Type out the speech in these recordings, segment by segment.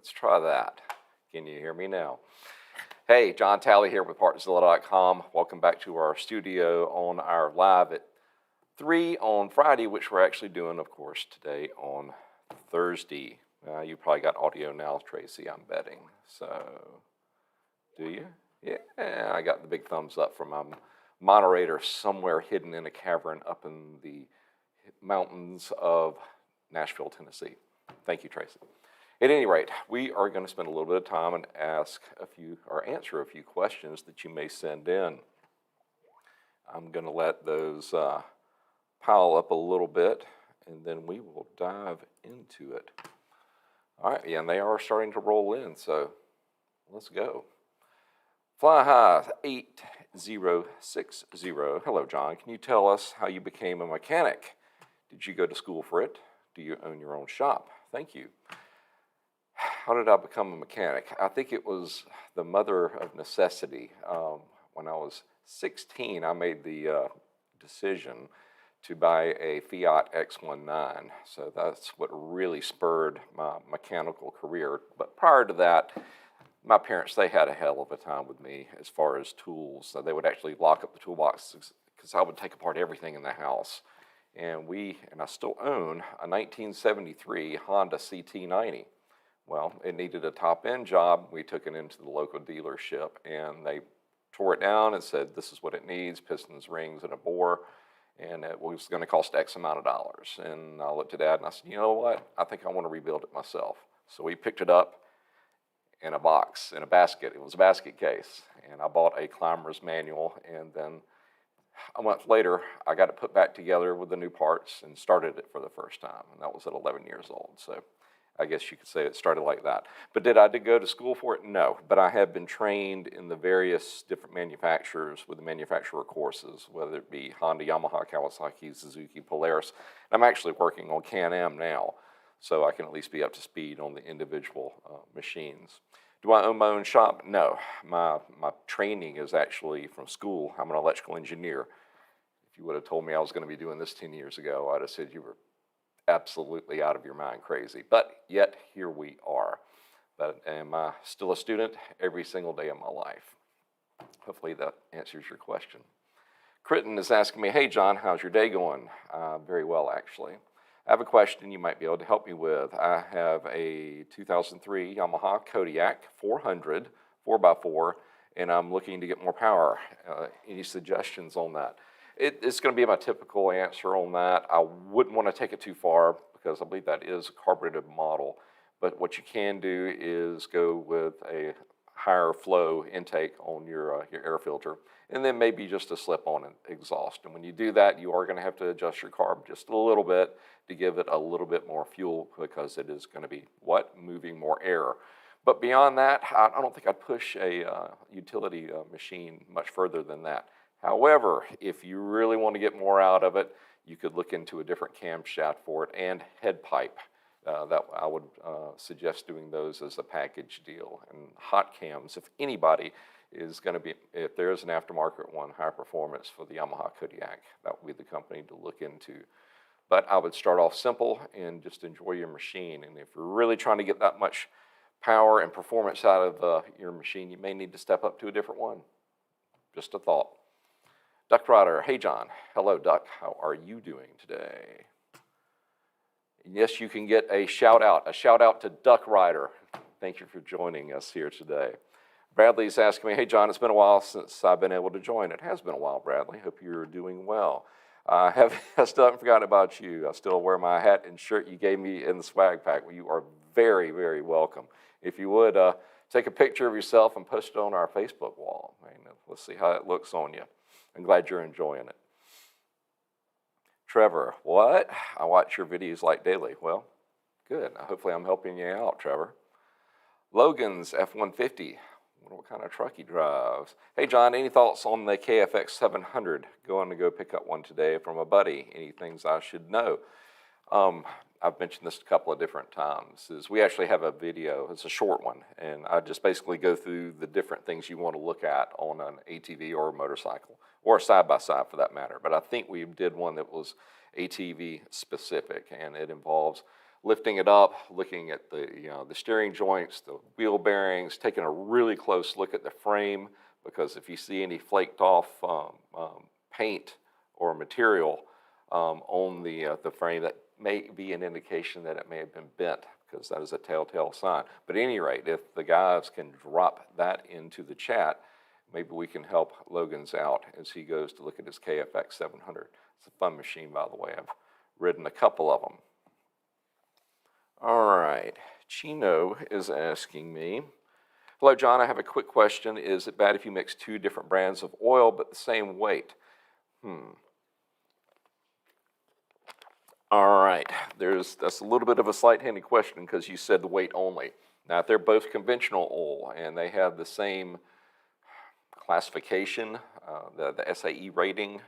Let's try that. Can you hear me now? Hey, John Talley here with Partzilla.com. Welcome back to our studio on our live at 3 on Friday, which we're actually doing, of course, today on Thursday. You probably got audio now, Tracy, I'm betting. So, do you? Yeah, I got the big thumbs up from my moderator somewhere hidden in a cavern up in the mountains of Nashville, Tennessee. Thank you, Tracy. At any rate, we are going to spend a little bit of time and answer a few questions that you may send in. I'm going to let those pile up a little bit, and then we will dive into it. All right, yeah, and they are starting to roll in, so let's go. Fly High 8060. Hello, John. Can you tell us how you became a mechanic? Did you go to school for it? Do you own your own shop? Thank you. How did I become a mechanic? I think it was the mother of necessity. When I was 16, I made the decision to buy a Fiat X19. So that's what really spurred my mechanical career. But prior to that, my parents, they had a hell of a time with me as far as tools. So they would actually lock up the toolbox because I would take apart everything in the house. And I still own a 1973 Honda CT90. Well, it needed a top-end job. We took it into the local dealership, and they tore it down and said, this is what it needs, pistons, rings, and a bore, and it was going to cost X amount of dollars. And I looked at Dad, and I said, you know what? I think I want to rebuild it myself. So we picked it up in a box, in a basket. It was a basket case, and I bought a climber's manual, and then a month later, I got it put back together with the new parts and started it for the first time, and that was at 11 years old. So I guess you could say it started like that. But did I go to school for it? No, but I have been trained in the various different manufacturers with the manufacturer courses, whether it be Honda, Yamaha, Kawasaki, Suzuki, Polaris. I'm actually working on Can-Am now, so I can at least be up to speed on the individual machines. Do I own my own shop? No. My training is actually from school. I'm an electrical engineer. If you would have told me I was going to be doing this 10 years ago, I'd have said you were absolutely out of your mind crazy. But yet, here we are. But am I still a student? Every single day of my life. Hopefully that answers your question. Critton is asking me, hey, John, how's your day going? Very well, actually. I have a question you might be able to help me with. I have a 2003 Yamaha Kodiak 400 4x4, and I'm looking to get more power. Any suggestions on that? It's going to be my typical answer on that. I wouldn't want to take it too far because I believe that is a carbureted model. But what you can do is go with a higher flow intake on your air filter, and then maybe just a slip-on exhaust. And when you do that, you are going to have to adjust your carb just a little bit to give it a little bit more fuel because it is going to be, moving more air. But beyond that, I don't think I'd push a utility machine much further than that. However, if you really want to get more out of it, you could look into a different camshaft for it and head pipe. That I would suggest doing those as a package deal. And hot cams, if anybody is going to be, if there is an aftermarket one, high performance for the Yamaha Kodiak, that would be the company to look into. But I would start off simple and just enjoy your machine. And if you're really trying to get that much power and performance out of your machine, you may need to step up to a different one. Just a thought. Duck Rider, hey John. Hello, Duck. How are you doing today? Yes, you can get a shout out to Duck Rider. Thank you for joining us here today. Bradley's asking me, hey John, it's been a while since I've been able to join. It has been a while, Bradley. Hope you're doing well. I still haven't forgotten about you. I still wear my hat and shirt you gave me in the swag pack. Well, you are very, very welcome. If you would, take a picture of yourself and post it on our Facebook wall. Let's see how it looks on you. I'm glad you're enjoying it. Trevor, what? I watch your videos like daily. Well, good. Hopefully I'm helping you out, Trevor. Logan's F-150. I wonder what kind of truck he drives. Hey, John, any thoughts on the KFX 700? Going to go pick up one today from a buddy. Any things I should know? I've mentioned this a couple of different times. We actually have a video. It's a short one, and I just basically go through the different things you want to look at on an ATV or a motorcycle, or a side-by-side for that matter. But I think we did one that was ATV specific, and it involves lifting it up, looking at the, the steering joints, the wheel bearings, taking a really close look at the frame, because if you see any flaked off paint or material on the frame, that may be an indication that it may have been bent, because that is a telltale sign. But at any rate, if the guys can drop that into the chat, maybe we can help Logan's out as he goes to look at his KFX 700. It's a fun machine, by the way. I've ridden a couple of them. All right, Chino is asking me, hello, John, I have a quick question. Is it bad if you mix two different brands of oil but the same weight? All right, that's a little bit of a slight-handed question because you said the weight only. Now, if they're both conventional oil and they have the same classification, the SAE rating,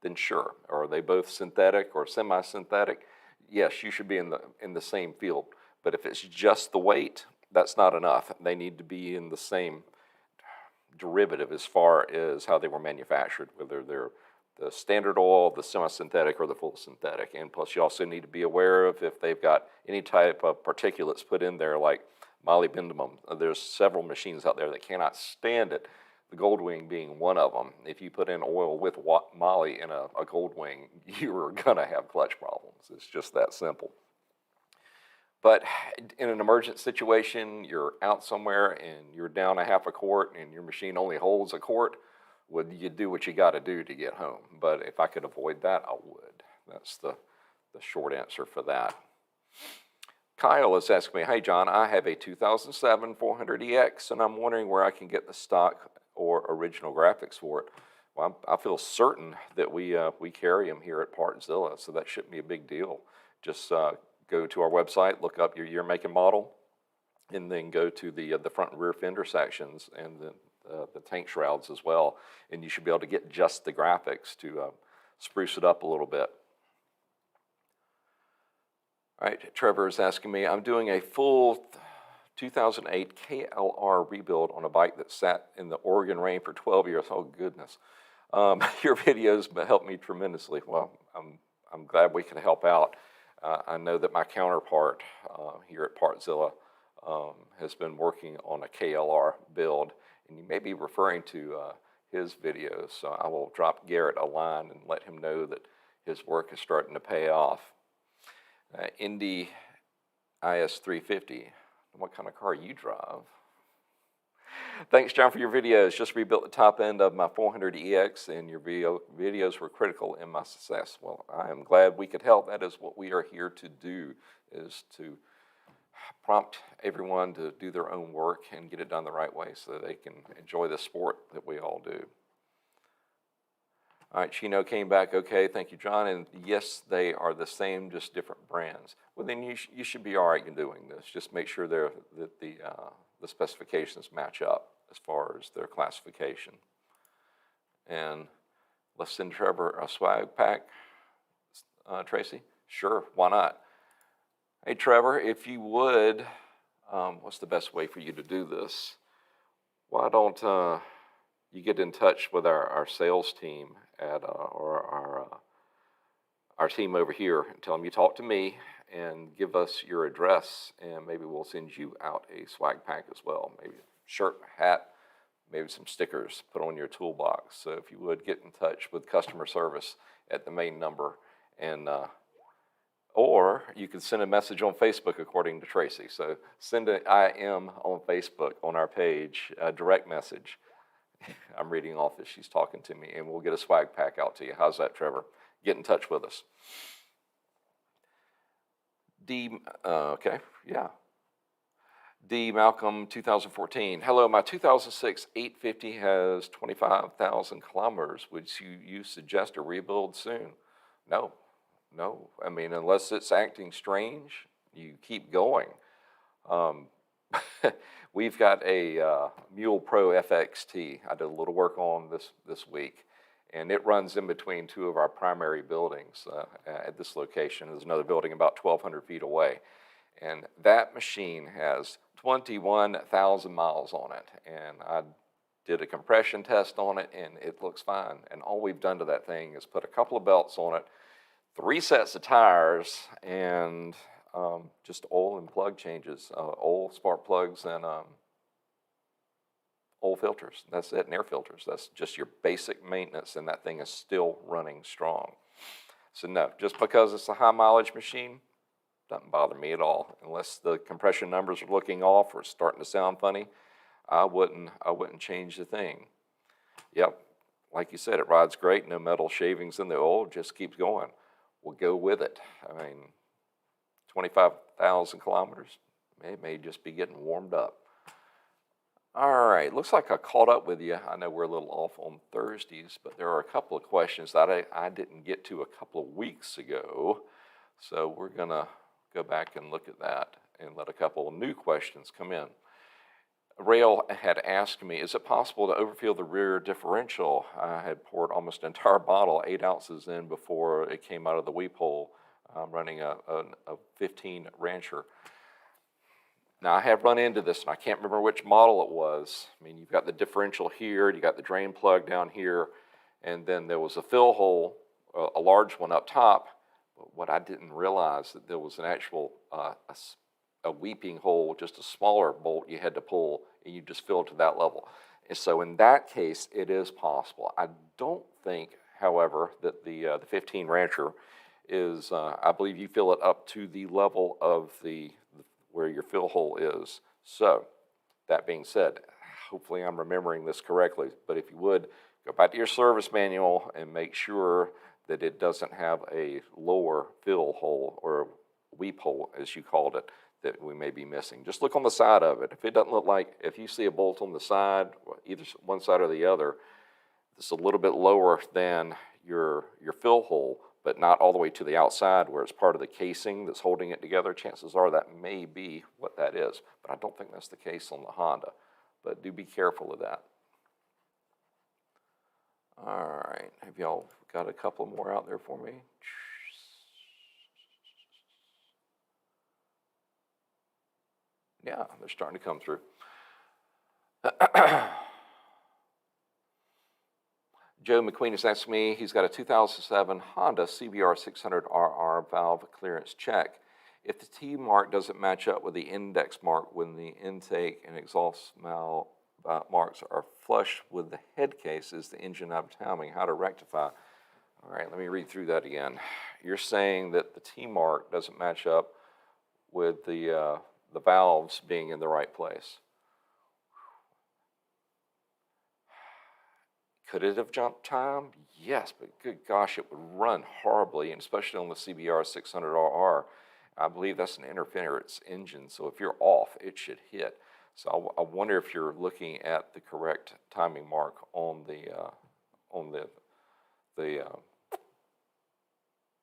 then sure. Or are they both synthetic or semi-synthetic? Yes, you should be in the same field. But if it's just the weight, that's not enough. They need to be in the same derivative as far as how they were manufactured, whether they're the standard oil, the semi-synthetic, or the full synthetic. And plus, you also need to be aware of if they've got any type of particulates put in there, like molybdenum. There's several machines out there that cannot stand it, the Goldwing being one of them. If you put in oil with moly in a Goldwing, you're going to have clutch problems. It's just that simple. But in an emergent situation, you're out somewhere and you're down a half a quart and your machine only holds a quart, would you do what you got to do to get home? But if I could avoid that, I would. That's the short answer for that. Kyle is asking me, hey, John, I have a 2007 400EX, and I'm wondering where I can get the stock or original graphics for it. Well, I feel certain that we carry them here at Partzilla, so that shouldn't be a big deal. Just go to our website, look up your year, make, and model, and then go to the front and rear fender sections and the tank shrouds as well, and you should be able to get just the graphics to spruce it up a little bit. All right, Trevor is asking me, I'm doing a full 2008 KLR rebuild on a bike that sat in the Oregon rain for 12 years. Oh, goodness. Your videos helped me tremendously. Well, I'm glad we could help out. I know that my counterpart here at Partzilla has been working on a KLR build, and you may be referring to his videos, so I will drop Garrett a line and let him know that his work is starting to pay off. Indy IS350, what kind of car you drive? Thanks, John, for your videos. Just rebuilt the top end of my 400EX, and your videos were critical in my success. Well, I am glad we could help. That is what we are here to do, is to prompt everyone to do their own work and get it done the right way so that they can enjoy the sport that we all do. All right, Chino came back, okay, thank you, John, and yes, they are the same, just different brands. Well, then you should be all right in doing this. Just make sure that the specifications match up as far as their classification. And let's send Trevor a swag pack, Tracy? Sure, why not? Hey, Trevor, if you would, what's the best way for you to do this? Why don't you get in touch with our sales team at or our team over here and tell them you talked to me and give us your address, and maybe we'll send you out a swag pack as well. Maybe a shirt, hat, maybe some stickers put on your toolbox. So if you would get in touch with customer service at the main number, and or you can send a message on Facebook according to Tracy. So send an IM on Facebook on our page, a direct message. I'm reading off as she's talking to me, and we'll get a swag pack out to you. How's that, Trevor? Get in touch with us. Okay, yeah. D. Malcolm, 2014. Hello, my 2006 850 has 25,000 kilometers. Would you suggest a rebuild soon? No. I mean, unless it's acting strange, you keep going. We've got a Mule Pro FXT. I did a little work on this week, and it runs in between two of our primary buildings at this location. There's another building about 1,200 feet away, and that machine has 21,000 miles on it, and I did a compression test on it, and it looks fine. And all we've done to that thing is put a couple of belts on it, 3 sets of tires, and just oil and plug changes, oil, spark plugs, and oil filters. That's it, and air filters. That's just your basic maintenance, and that thing is still running strong. So no, just because it's a high mileage machine, doesn't bother me at all. Unless the compression numbers are looking off or it's starting to sound funny, I wouldn't change the thing. Yep, like you said, it rides great, no metal shavings in the oil, just keeps going. We'll go with it. I mean, 25,000 kilometers, it may just be getting warmed up. All right, looks like I caught up with you. I know we're a little off on Thursdays, but there are a couple of questions that I didn't get to a couple of weeks ago. So we're gonna go back and look at that and let a couple of new questions come in. Rail had asked me, is it possible to overfill the rear differential? I had poured almost an entire bottle, 8 ounces in before it came out of the weep hole, running a 15 Rancher. Now, I have run into this, and I can't remember which model it was. I mean, you've got the differential here, you got the drain plug down here, and then there was a fill hole, a large one up top. But what I didn't realize that there was an actual a weeping hole, just a smaller bolt you had to pull, and you just fill to that level. And so in that case, it is possible. I don't think, however, that the 15 Rancher is, I believe you fill it up to the level of where your fill hole is. So, that being said, hopefully I'm remembering this correctly, but if you would, go back to your service manual and make sure that it doesn't have a lower fill hole, or weep hole, as you called it, that we may be missing. Just look on the side of it. If it doesn't look like, if you see a bolt on the side, either one side or the other, it's a little bit lower than your fill hole, but not all the way to the outside where it's part of the casing that's holding it together, chances are that may be what that is. But I don't think that's the case on the Honda. But do be careful of that. All right, have y'all got a couple more out there for me? Yeah, they're starting to come through. Joe McQueen has asked me, he's got a 2007 Honda CBR 600RR valve clearance check. If the T mark doesn't match up with the index mark when the intake and exhaust marks are flush with the head case, is the engine out of timing? How to rectify? All right, let me read through that again. You're saying that the T mark doesn't match up with the valves being in the right place. Could it have jumped time? Yes, but good gosh, it would run horribly, and especially on the CBR 600RR. I believe that's an interference engine, so if you're off, it should hit. So I wonder if you're looking at the correct timing mark on the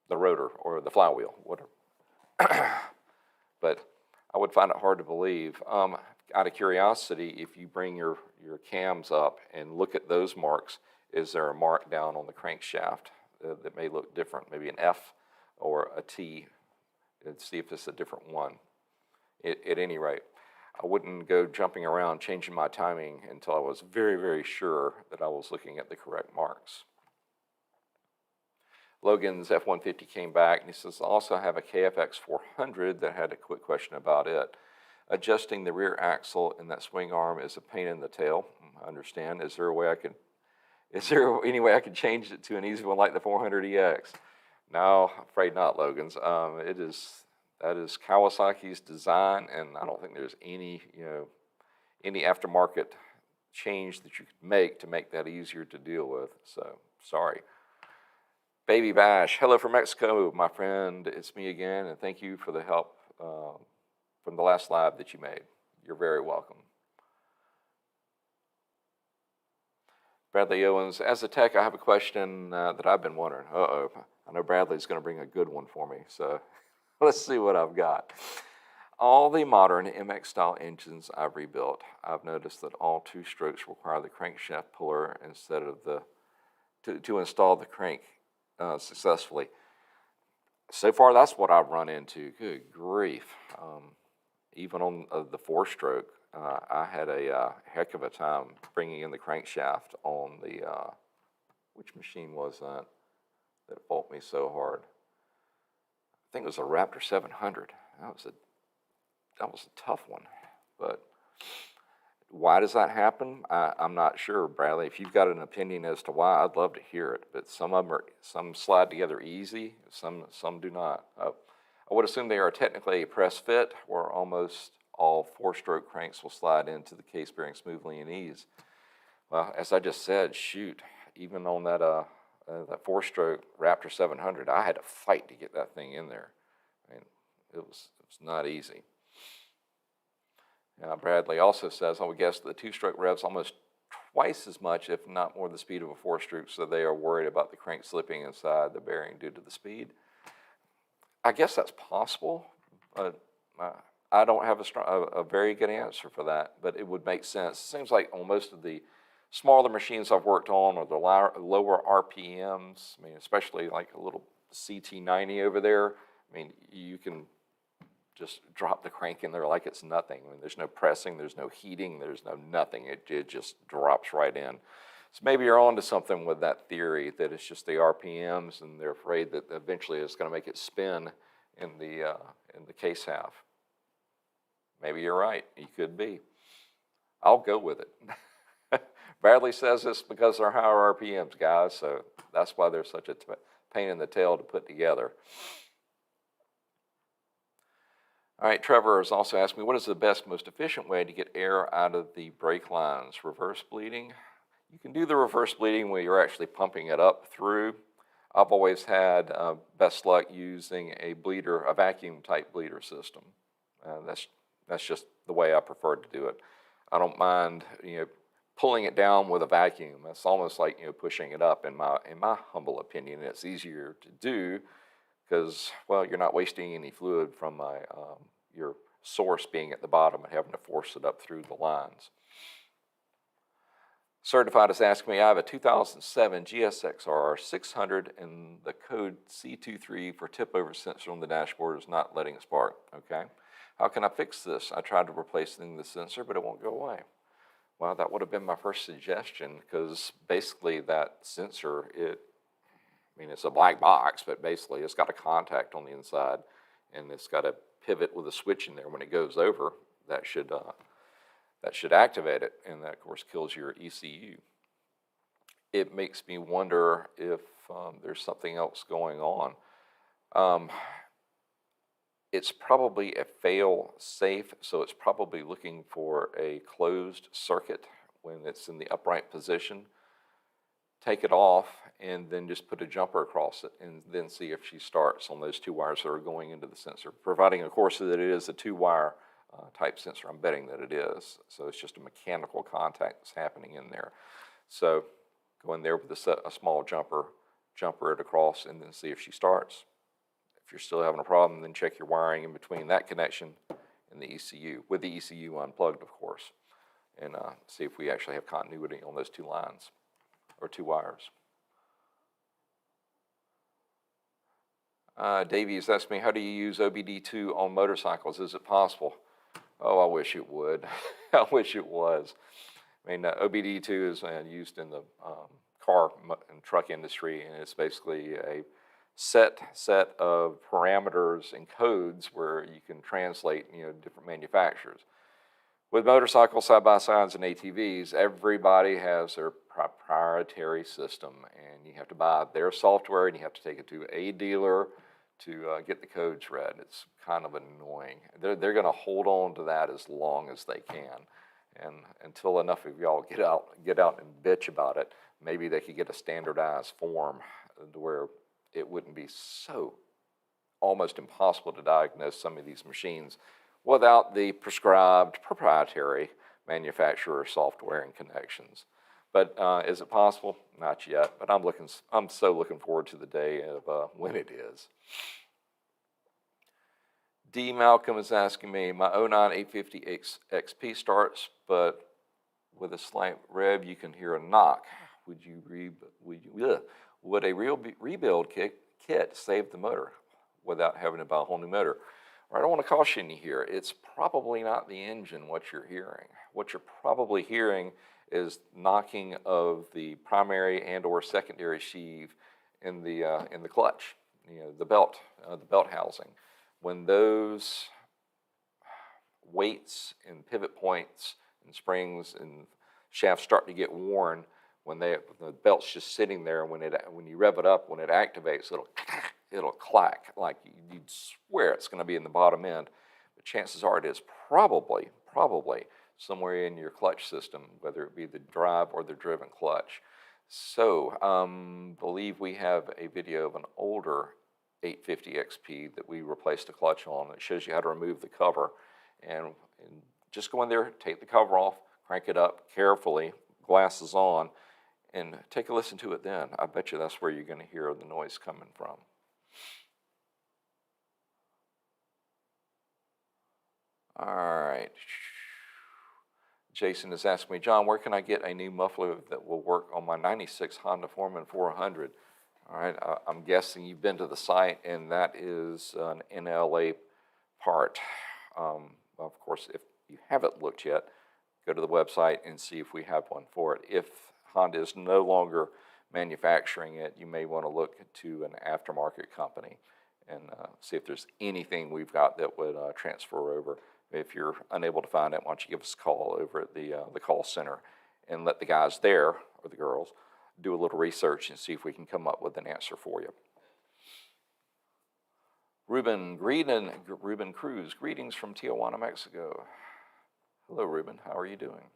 rotor or the flywheel, whatever. But I would find it hard to believe. Out of curiosity, if you bring your cams up and look at those marks, is there a mark down on the crankshaft that may look different, maybe an F or a T, and see if it's a different one? At any rate, I wouldn't go jumping around changing my timing until I was very, very sure that I was looking at the correct marks. Logan's F-150 came back, and he says, I also have a KFX 400 that had a quick question about it. Adjusting the rear axle in that swing arm is a pain in the tail. I understand. Is there any way I could change it to an easy one like the 400EX? No, afraid not, Logan's. That is Kawasaki's design, and I don't think there's any aftermarket change that you could make to make that easier to deal with. So, sorry. Baby Bash, hello from Mexico, my friend. It's me again, and thank you for the help from the last live that you made. You're very welcome. Bradley Owens, as a tech, I have a question that I've been wondering. I know Bradley's going to bring a good one for me, so let's see what I've got. All the modern MX-style engines I've rebuilt, I've noticed that all two strokes require the crankshaft puller instead of to install the crank successfully. So far, that's what I've run into. Good grief. Even on the four-stroke, I had a heck of a time bringing in the crankshaft on the, which machine was that faulted me so hard? I think it was a Raptor 700. that was a tough one. But why does that happen? I'm not sure, Bradley. If you've got an opinion as to why, I'd love to hear it. But some slide together easy, some do not. I would assume they are technically a press fit, where almost all four-stroke cranks will slide into the case bearing smoothly and ease. Well, as I just said, shoot, even on that four-stroke Raptor 700, I had to fight to get that thing in there. I mean, it was not easy. Bradley also says, I would guess the two-stroke revs almost twice as much, if not more, the speed of a four-stroke, so they are worried about the crank slipping inside the bearing due to the speed. I guess that's possible, but I don't have a very good answer for that, but it would make sense. It seems like on most of the smaller machines I've worked on, or the lower RPMs, I mean, especially like a little CT90 over there, I mean, you can just drop the crank in there like it's nothing. I mean, there's no pressing, there's no heating, there's no nothing. It just drops right in. So maybe you're on to something with that theory, that it's just the RPMs, and they're afraid that eventually it's going to make it spin in the case half. Maybe you're right. You could be. I'll go with it. Bradley says this because they're higher RPMs, guys, so that's why they're such a pain in the tail to put together. All right, Trevor has also asked me, what is the best, most efficient way to get air out of the brake lines? Reverse bleeding? You can do the reverse bleeding where you're actually pumping it up through. I've always had best luck using a vacuum type bleeder system. That's just the way I prefer to do it. I don't mind, pulling it down with a vacuum. That's almost like, pushing it up in my humble opinion. It's easier to do because, well, you're not wasting any fluid from your source being at the bottom and having to force it up through the lines. Certified is asking me, I have a 2007 GSXR 600 and the code C23 for tip-over sensor on the dashboard is not letting it spark. Okay, how can I fix this? I tried to replace the sensor, but it won't go away. Well, that would have been my first suggestion, because basically that sensor, it's a black box, but basically it's got a contact on the inside, and it's got a pivot with a switch in there. When it goes over, that should activate it, and that, of course, kills your ECU. It makes me wonder if there's something else going on. It's probably a fail-safe, so it's probably looking for a closed circuit when it's in the upright position. Take it off and then just put a jumper across it and then see if she starts on those two wires that are going into the sensor, providing, of course, that it is a two-wire type sensor. I'm betting that it is. So it's just a mechanical contact that's happening in there. So go in there with a small jumper it across, and then see if she starts. If you're still having a problem, then check your wiring in between that connection and the ECU, with the ECU unplugged, of course, and see if we actually have continuity on those two lines, or two wires. Davey has asked me, how do you use OBD2 on motorcycles? Is it possible? Oh, I wish it would. I wish it was. I mean, OBD2 is used in the car and truck industry, and it's basically a set of parameters and codes where you can translate, different manufacturers. With motorcycles, side-by-sides, and ATVs, everybody has their proprietary system, and you have to buy their software, and you have to take it to a dealer to get the codes read. It's kind of annoying. They're going to hold on to that as long as they can, and until enough of y'all get out and bitch about it, maybe they could get a standardized form to where it wouldn't be so almost impossible to diagnose some of these machines without the prescribed proprietary manufacturer software and connections. But is it possible? Not yet, but I'm so looking forward to the day of when it is. D. Malcolm is asking me, my 09 850 XP starts, but with a slight rev, you can hear a knock. Would a real rebuild kit save the motor without having to buy a whole new motor? I don't want to caution you here. It's probably not the engine what you're hearing. What you're probably hearing is knocking of the primary and or secondary sheave in the clutch, the belt housing. when those weights and pivot points and springs and shafts start to get worn, when the belt's just sitting there, when you rev it up, when it activates, it'll clack like you'd swear it's going to be in the bottom end. But chances are it is probably somewhere in your clutch system, whether it be the drive or the driven clutch. So, believe we have a video of an older 850 XP that we replaced the clutch on. It shows you how to remove the cover, and just go in there, take the cover off, crank it up carefully, glasses on, and take a listen to it then. I bet you that's where you're going to hear the noise coming from. All right. Jason is asking me, John, where can I get a new muffler that will work on my 96 Honda Foreman 400? All right, I'm guessing you've been to the site, and that is an NLA part. Of course, if you haven't looked yet, go to the website and see if we have one for it. If Honda is no longer manufacturing it, you may want to look to an aftermarket company and see if there's anything we've got that would transfer over. If you're unable to find it, why don't you give us a call over at the call center and let the guys there, or the girls, do a little research and see if we can come up with an answer for you. Ruben Cruz, greetings from Tijuana, Mexico. Hello, Ruben, how are you doing?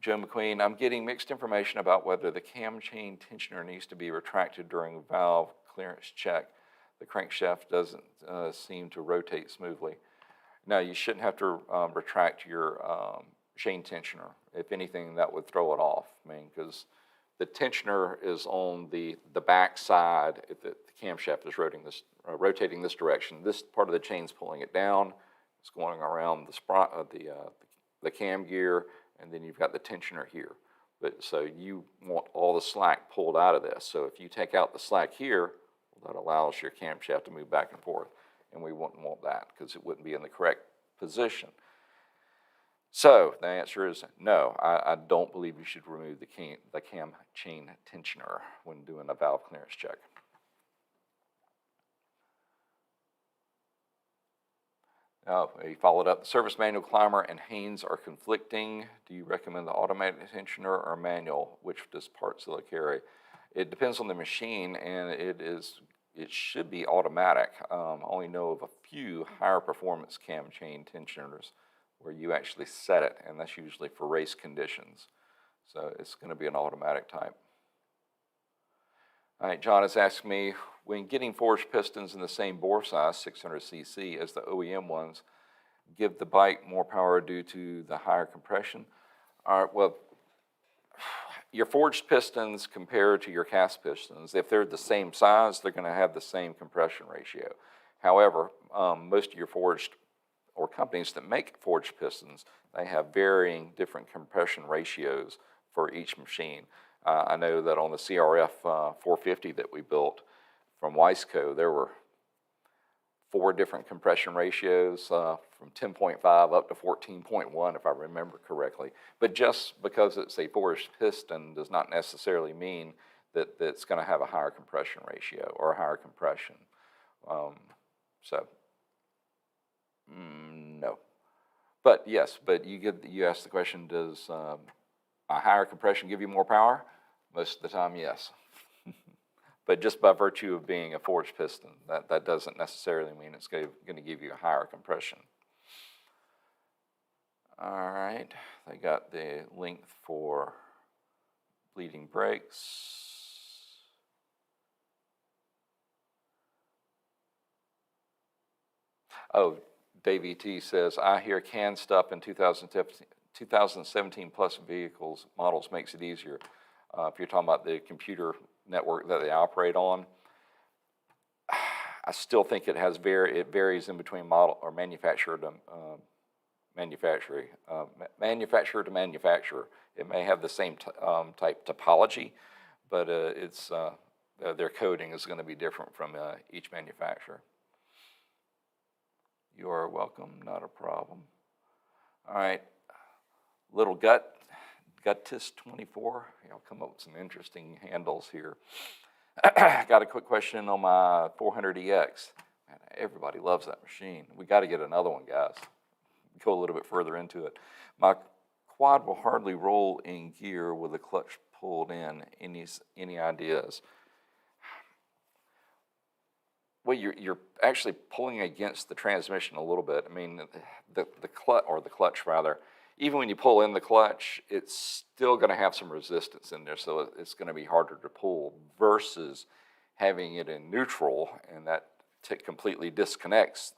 Joe McQueen, I'm getting mixed information about whether the cam chain tensioner needs to be retracted during valve clearance check. The crankshaft doesn't seem to rotate smoothly. Now, you shouldn't have to retract your chain tensioner. If anything, that would throw it off. I mean, because the tensioner is on the back side. If the camshaft is rotating this direction, this part of the chain's pulling it down. It's going around the cam gear, and then you've got the tensioner here. But so you want all the slack pulled out of this. So if you take out the slack here, that allows your camshaft to move back and forth, and we wouldn't want that because it wouldn't be in the correct position. So the answer is no. I don't believe you should remove the cam chain tensioner when doing a valve clearance check. Now, he followed up, the service manual climber and Haynes are conflicting. Do you recommend the automatic tensioner or manual? Which does Partzilla carry? It depends on the machine, and it should be automatic. I only know of a few higher performance cam chain tensioners where you actually set it, and that's usually for race conditions. So it's going to be an automatic type. All right, John is asking me, when getting forged pistons in the same bore size, 600cc, as the OEM ones, give the bike more power due to the higher compression? All right, well, your forged pistons compared to your cast pistons, if they're the same size, they're going to have the same compression ratio. However, most of your forged, or companies that make forged pistons, they have varying different compression ratios for each machine. I know that on the CRF 450 that we built from Wiseco, there were 4 different compression ratios from 10.5 up to 14.1, if I remember correctly. But just because it's a forged piston does not necessarily mean that it's going to have a higher compression ratio or a higher compression. No. But yes, but you asked the question, does a higher compression give you more power? Most of the time, yes. But just by virtue of being a forged piston, that doesn't necessarily mean it's going to give you a higher compression. All right, they got the length for bleeding brakes. Oh, Dave E.T. says, I hear canned stuff in 2017 plus vehicles models makes it easier. If you're talking about the computer network that they operate on, I still think it varies in between model or manufacturer to manufacturer to manufacturer. It may have the same type topology, but their coding is going to be different from each manufacturer. You are welcome, not a problem. All right, little Guttist 24. I'll come up with some interesting handles here. Got a quick question on my 400EX. Man, everybody loves that machine. We got to get another one, guys. Go a little bit further into it. My quad will hardly roll in gear with the clutch pulled in. Any ideas? Well, you're actually pulling against the transmission a little bit. I mean, the clutch rather. Even when you pull in the clutch, it's still going to have some resistance in there, so it's going to be harder to pull versus having it in neutral, and that completely disconnects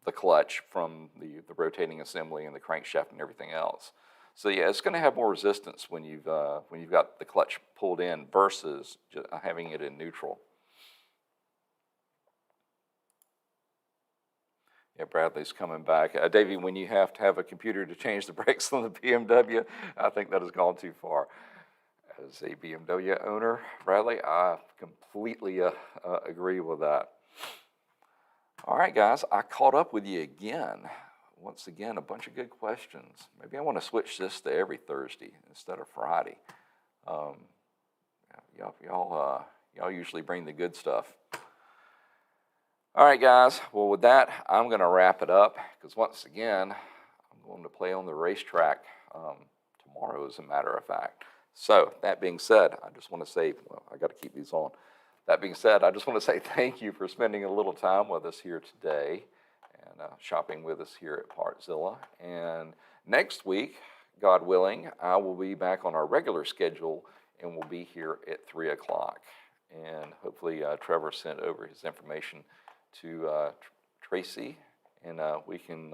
the clutch from the rotating assembly and the crankshaft and everything else. So yeah, it's going to have more resistance when you've got the clutch pulled in versus just having it in neutral. Yeah, Bradley's coming back. Davey, when you have to have a computer to change the brakes on the BMW, I think that has gone too far. As a BMW owner, Bradley, I completely agree with that. All right, guys, I caught up with you again. Once again, a bunch of good questions. Maybe I want to switch this to every Thursday instead of Friday. Y'all usually bring the good stuff. All right, guys. Well, with that, I'm going to wrap it up because once again, I'm going to play on the racetrack tomorrow, as a matter of fact. So that being said, I just want to say, well, I got to keep these on. That being said, I just want to say thank you for spending a little time with us here today and shopping with us here at Partzilla. And next week, God willing, I will be back on our regular schedule and we'll be here at 3 o'clock. And hopefully Trevor sent over his information to Tracy, and we can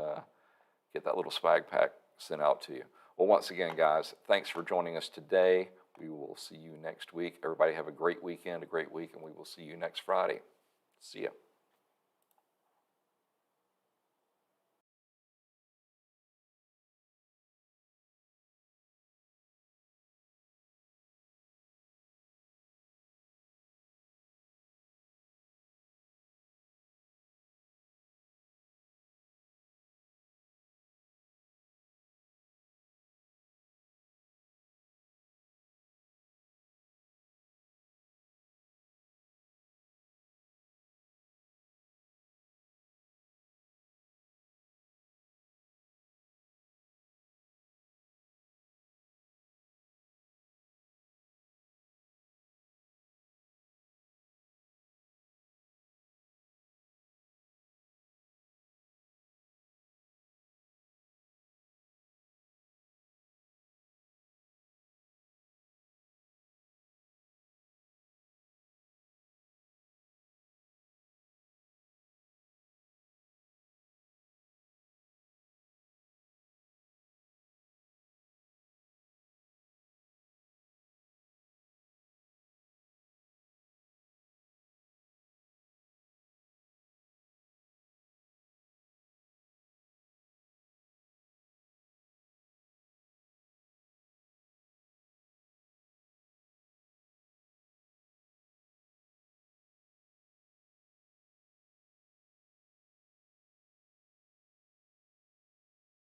get that little swag pack sent out to you. Well, once again, guys, thanks for joining us today. We will see you next week. Everybody have a great weekend, a great week, and we will see you next Friday. See ya.